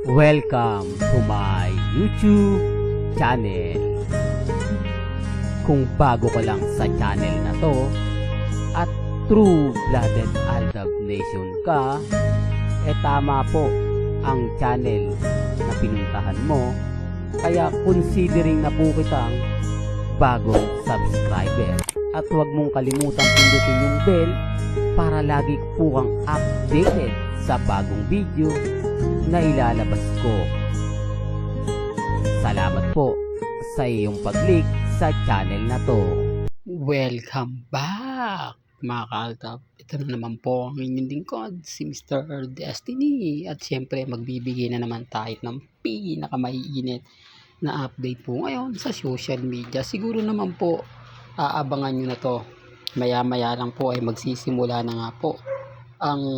Welcome to my YouTube channel. Kung bago ka lang sa channel na to at true-blooded Aldab Nation ka, tama po ang channel na pinuntahan mo. Kaya considering na po kitang bagong subscriber. At huwag mong kalimutan pindutin yung bell para lagi po kang updated sa bagong video na ilalabas ko. Salamat po sa iyong pag-click sa channel na to. Welcome back mga ka-Aldab. Ito na naman po ang inyong lingkod, si Mr. Destiny. At syempre magbibigay na naman tayo ng pinakamaiinit na update po ngayon sa social media. Siguro naman po aabangan nyo na to. Maya maya lang po ay magsisimula na nga po ang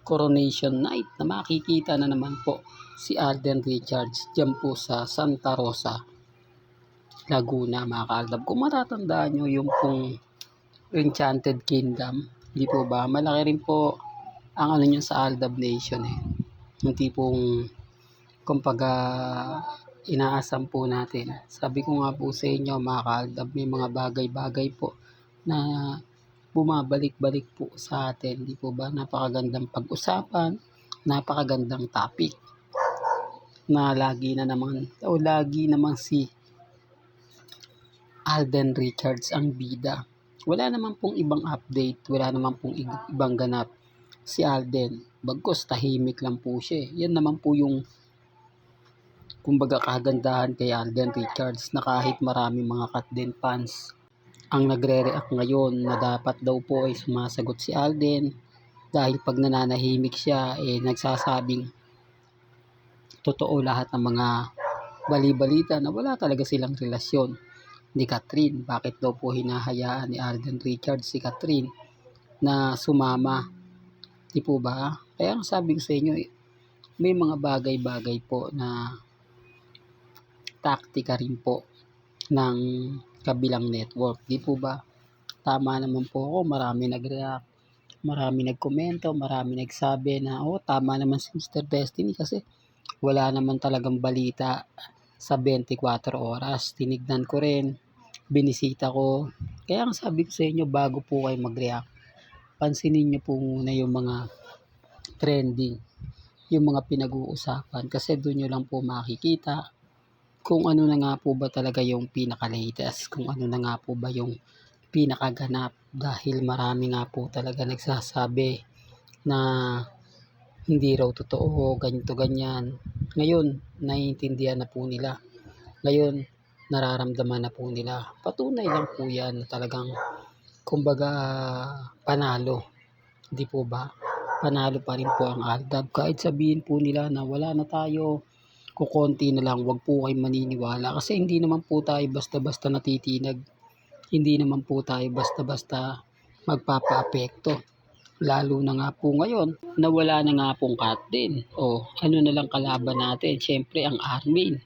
Coronation Night na makikita na naman po si Alden Richards dyan po sa Santa Rosa, Laguna mga ka-Aldab. Kung matatandaan nyo yung pong Enchanted Kingdom, di po ba? Malaki rin po ang ano nyo sa Aldab Nation yung tipong kumbaga inaasam po natin. Sabi ko nga po sa inyo mga ka-Aldab, may mga bagay-bagay po na bumabalik-balik po sa atin, di po ba? Napakagandang pag-usapan, napakagandang topic na lagi naman si Alden Richards ang bida. Wala naman pong ibang update, wala naman pong ibang ganap si Alden. Bagkus tahimik lang po siya. Yan naman po yung kumbaga kagandahan kay Alden Richards, na kahit marami mga Katden fans ang nagre-react ngayon na dapat daw po ay sumasagot si Alden dahil pag nananahimik siya nagsasabing totoo lahat ng mga bali-balita na wala talaga silang relasyon ni Catherine. Bakit daw po hinahayaan ni Alden Richards si Catherine na sumama, di po ba? Kaya ang sabi ko sa inyo, may mga bagay-bagay po na taktika rin po ng kabilang network, di po ba? Tama naman po ako, marami nag-react, marami nagkomento, marami nagsabi na tama naman si Mr. Destiny kasi wala naman talagang balita sa 24 oras. Tinignan ko rin, binisita ko. Kaya ang sabi ko sa inyo, bago po kayo mag-react, pansinin nyo po muna yung mga trending, yung mga pinag-uusapan, kasi doon nyo lang po makikita kung ano na nga po ba talaga yung pinaka-latest, kung ano na nga po ba yung pinakaganap, dahil marami nga po talaga nagsasabi na hindi raw totoo, ganito ganyan. Ngayon, naiintindihan na po nila. Ngayon, nararamdaman na po nila. Patunay lang po yan na talagang kumbaga panalo. Di po ba? Panalo pa rin po ang Aldab. Kahit sabihin po nila na wala na tayo, kukonti na lang, wag po kayo maniniwala. Kasi hindi naman po tayo basta-basta natitinag. Hindi naman po tayo basta-basta magpapa-apekto. Lalo na nga po ngayon, na wala na nga pong Katden. Ano na lang kalaban natin? Siyempre ang Armin.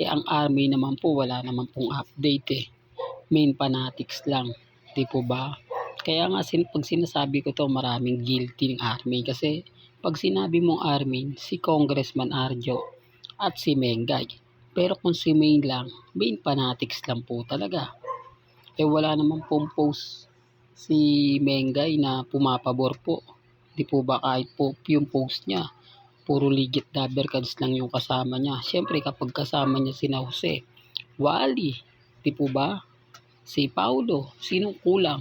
Ang Armin naman po, wala naman pong update Main fanatics lang. Di po ba? Kaya nga pag sinasabi ko to, maraming guilty ng Armin. Kasi pag sinabi mong Armin, si Congressman Arjo at si Mengay. Pero kung si Main lang, main fanatics lang po talaga. Wala naman pong post si Mengay na pumapabor po. Di po ba kahit po yung post niya, puro legit dabber cards lang yung kasama niya. Siyempre kapag kasama niya si Jose, Wally, di po ba? Si Paulo, sinong kulang?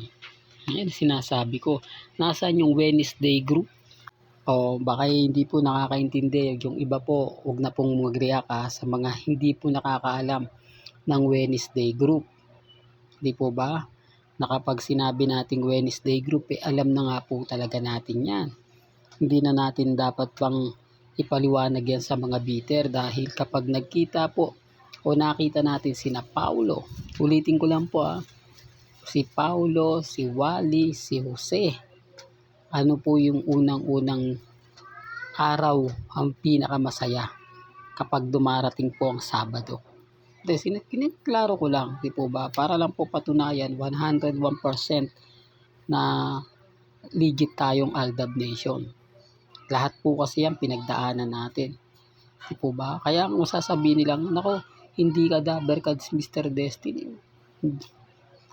Yan sinasabi ko. Nasaan yung Wednesday group? Baka hindi po nakakaintindi. Yung iba po, huwag na pong mag-react sa mga hindi po nakakaalam ng Wednesday group. Di po ba? Na kapag sinabi nating Wednesday group, alam na nga po talaga natin yan. Hindi na natin dapat pang ipaliwanag yan sa mga bitter, dahil kapag nagkita po o nakita natin sina Paulo, ulitin ko lang po si Paulo, si Wally, si Jose, ano po yung unang-unang araw ang pinakamasaya kapag dumarating po ang Sabado? Kiniklaro ko lang, di po ba? Para lang po patunayan 101% na legit tayong Aldab Nation. Lahat po kasi yan pinagdaanan natin. Di po ba? Kaya kung sasabihin nilang, nako, hindi ka dabber ka, Mr. Destiny.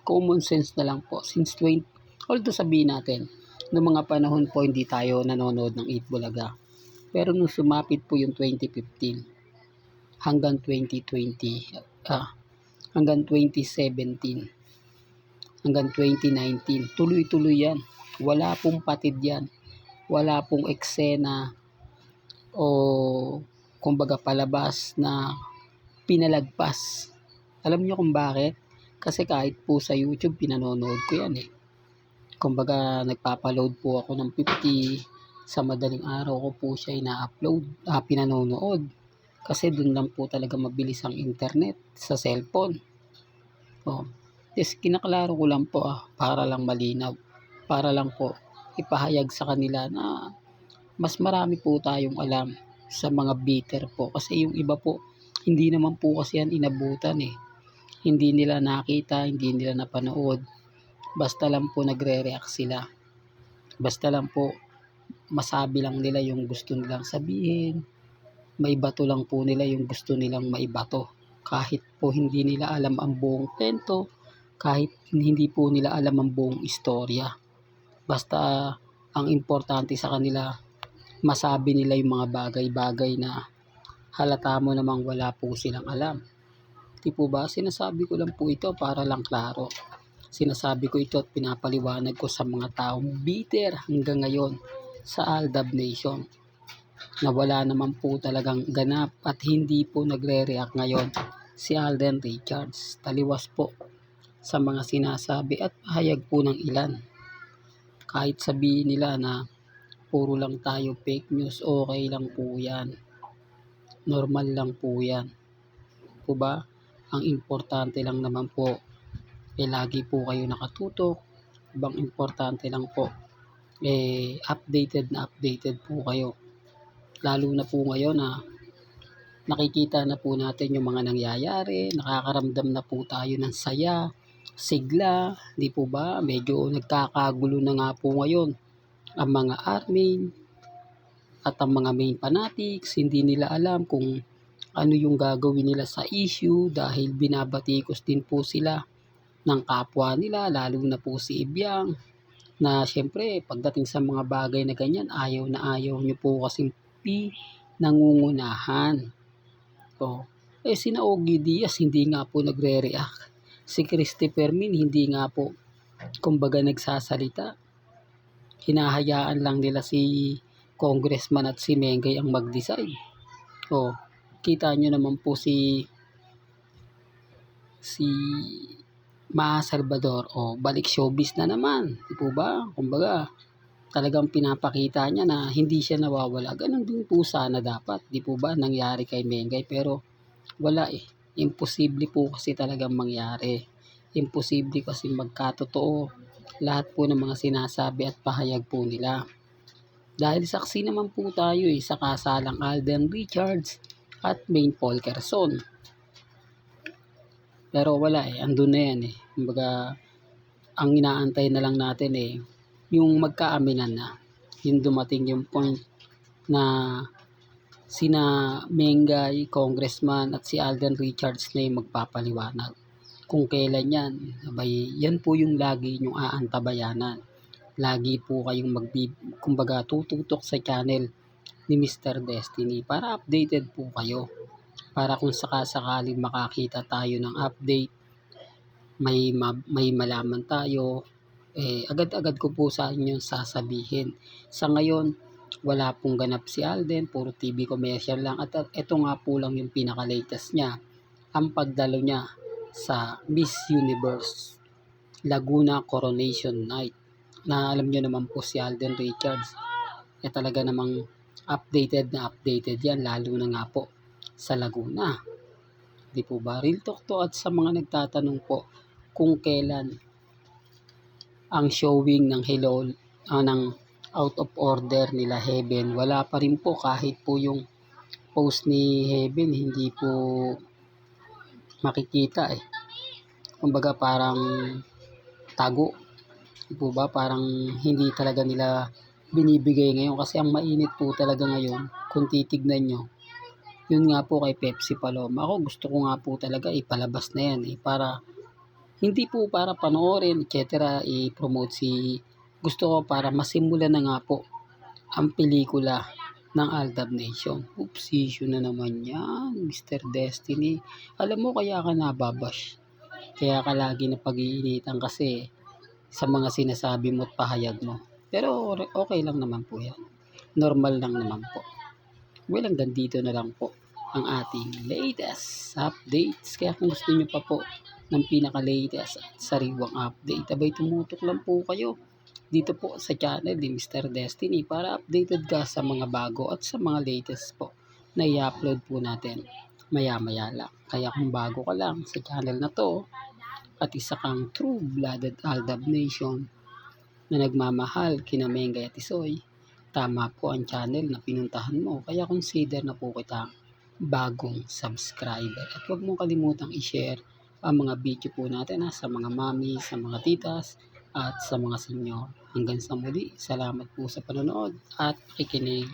Common sense na lang po. Since 20, although sabihin natin, noong mga panahon po hindi tayo nanonood ng Eat Bulaga. Pero nung sumapit po yung 2015 hanggang 2020, hanggang 2017, hanggang 2019, tuloy-tuloy yan. Wala pong patid yan. Wala pong eksena o kumbaga palabas na pinalagpas. Alam niyo kung bakit? Kasi kahit po sa YouTube, pinanonood ko yan eh. Kumbaga, nagpapaload po ako ng 50 sa madaling araw ko po siya ina-upload, pinanonood. Kasi dun lang po talaga mabilis ang internet sa cellphone. Kinaklaro ko lang po para lang malinaw. Para lang po ipahayag sa kanila na mas marami po tayong alam sa mga bitter po. Kasi yung iba po, hindi naman po kasi yan inabutan eh. Hindi nila nakita, hindi nila napanood. Basta lang po nagre-react sila. Basta lang po masabi lang nila yung gusto nilang sabihin. Maibato lang po nila yung gusto nilang maibato. Kahit po hindi nila alam ang buong kwento, kahit hindi po nila alam ang buong istorya. Basta ang importante sa kanila, masabi nila yung mga bagay-bagay na halata mo namang wala po silang alam. Di po ba? Sinasabi ko lang po ito para lang klaro. Sinasabi ko ito at pinapaliwanag ko sa mga taong bitter hanggang ngayon sa Aldab Nation na wala naman po talagang ganap at hindi po nagre-react ngayon si Alden Richards. Taliwas po sa mga sinasabi at pahayag po ng ilan. Kahit sabihin nila na puro lang tayo fake news, okay lang po yan. Normal lang po yan. Po ba? Ang importante lang naman po lagi po kayo nakatutok. Ibang importante lang po updated po kayo. Lalo na po ngayon na nakikita na po natin yung mga nangyayari, nakakaramdam na po tayo ng saya, sigla, di po ba? Medyo nagkakagulo na nga po ngayon ang mga army at ang mga main fanatics. Hindi nila alam kung ano yung gagawin nila sa issue dahil binabatikos din po sila ng kapwa nila, lalo na po si Ibiang, na syempre pagdating sa mga bagay na ganyan, ayaw na ayaw nyo po kasing nangungunahan. Sina Ogie Diaz hindi nga po nagre-react. Si Christopher Min hindi nga po kumbaga nagsasalita. Hinahayaan lang nila si Congressman at si Mengay ang mag-decide. Kita nyo naman po si Maa Salvador, balik showbiz na naman, di po ba? Kumbaga, talagang pinapakita niya na hindi siya nawawala. Ganun din po sana dapat, di po ba? Nangyari kay Mengay, pero wala eh. Imposible po kasi talagang mangyari. Imposible kasi magkatotoo lahat po ng mga sinasabi at pahayag po nila. Dahil saksi naman po tayo sa kasalang Alden Richards at Maine Paul Quezon. Pero wala andun na yan Kumbaga, ang inaantay na lang natin yung magkaaminan na. Yung dumating yung point na sina Mengay, Congressman at si Alden Richards na yung magpapaliwanag. Kung kailan yan, yan po yung lagi yung aantabayanan. Lagi po kayong kumbaga tututok sa channel ni Mr. Destiny para updated po kayo. Para kung sakasakaling makakita tayo ng update, may malaman tayo, agad-agad ko po sa inyo sasabihin. Sa ngayon, wala pong ganap si Alden, puro TV commercial lang. At ito nga po lang yung pinaka-latest niya, ang pagdalo niya sa Miss Universe Laguna Coronation Night. Na alam nyo naman po si Alden Richards, talaga namang updated yan, lalo na nga po sa Laguna. Di po ba? Real talk to. At sa mga nagtatanong po kung kailan ang showing ng ng Out of Order nila Heaven, wala pa rin po. Kahit po yung post ni Heaven hindi po makikita Kumbaga parang tago. Di po ba? Parang hindi talaga nila binibigay ngayon kasi ang mainit po talaga ngayon kung titignan nyo. Yun nga po kay Pepsi Paloma. Ako gusto ko nga po talaga ipalabas na yan para hindi po para panoorin etc. i-promote gusto ko para masimulan na nga po ang pelikula ng Aldab Nation. Oops, issue na naman yan, Mr. Destiny. Alam mo kaya ka nababash. Kaya ka lagi na pag-iinitan kasi sa mga sinasabi mo at pahayag mo. Pero okay lang naman po yan. Normal lang naman po. Well, hanggang dito na lang po ang ating latest updates. Kaya kung gusto nyo pa po ng pinaka-latest at sariwang update, abay tumutok lang po kayo dito po sa channel ni Mr. Destiny para updated ka sa mga bago at sa mga latest po na i-upload po natin maya-maya lang. Kaya kung bago ka lang sa channel na to at isa kang true-blooded Aldab Nation na nagmamahal kina Mengay at Isoy, tama po ang channel na pinuntahan mo. Kaya consider na po kita bagong subscriber. At huwag mong kalimutang i-share ang mga video po natin sa mga mami, sa mga titas, at sa mga senyor. Hanggang sa muli, salamat po sa panonood at pakikinig.